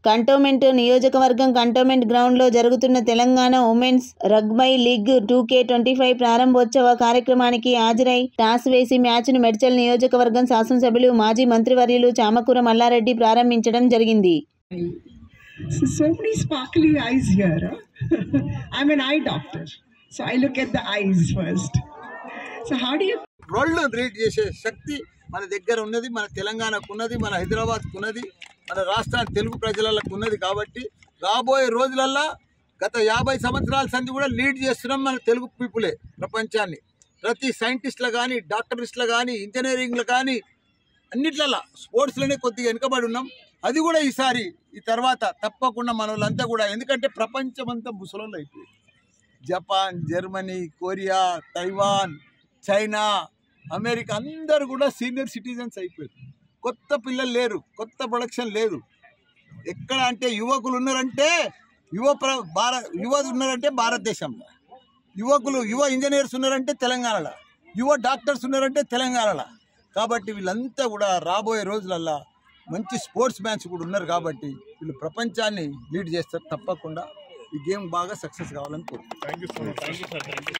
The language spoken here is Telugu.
కంటోన్మెంట్ నియోజకవర్గం కంటోన్మెంట్ గ్రౌండ్లో జరుగుతున్న Telangana women's rugby league 2K25 ప్రారంభోత్సవ కార్యక్రమానికి హాజరై టాస్ వేసి మ్యాచ్ను మేడ్చల్ నియోజకవర్గం శాసనసభ్యులు మాజీ మంత్రివర్యులు చామకూర మల్లారెడ్డి ప్రారంభించడం జరిగింది. So many sparkly eyes here. I'm an eye doctor, so I look at the eyes first. So how do you world read చేసే శక్తి మన దగ్గర ఉన్నది, మన తెలంగాణకు ఉన్నది, మన హైదరాబాద్కు ఉన్నది, మన రాష్ట్ర తెలుగు ప్రజలకు ఉన్నది. కాబట్టి రాబోయే రోజులల్లో గత 50 సంవత్సరాల సంది కూడా లీడ్ చేస్తున్నాం మన తెలుగు పీపులే ప్రపంచాన్ని. ప్రతి సైంటిస్టులు కానీ, డాక్టరిస్టులు కానీ, ఇంజనీరింగ్లు కానీ అన్నిట్లలో స్పోర్ట్స్లోనే కొద్దిగా వెనుకబడి ఉన్నాం. అది కూడా ఈ తర్వాత తప్పకుండా మన వాళ్ళంతా కూడా, ఎందుకంటే ప్రపంచమంతా ముసలోళ్ళు అయిపోయింది. Japan, Germany, Korea, Taiwan, China, America అందరూ కూడా సీనియర్ సిటిజన్స్ అయిపోయారు. కొత్త పిల్లలు లేరు, కొత్త ప్రొడక్షన్ లేదు. ఎక్కడ అంటే యువకులు ఉన్నారంటే యువ ఉన్నారంటే భారతదేశంలో, యువ ఇంజనీర్స్ ఉన్నారంటే తెలంగాణలో, యువ డాక్టర్స్ ఉన్నారంటే తెలంగాణలో. కాబట్టి వీళ్ళంతా కూడా రాబోయే రోజులల్లో మంచి స్పోర్ట్స్ మ్యాన్స్ కూడా ఉన్నారు. కాబట్టి వీళ్ళు ప్రపంచాన్ని లీడ్ చేస్తారు. తప్పకుండా ఈ గేమ్ బాగా సక్సెస్ కావాలని కోరుకుంటున్నాను.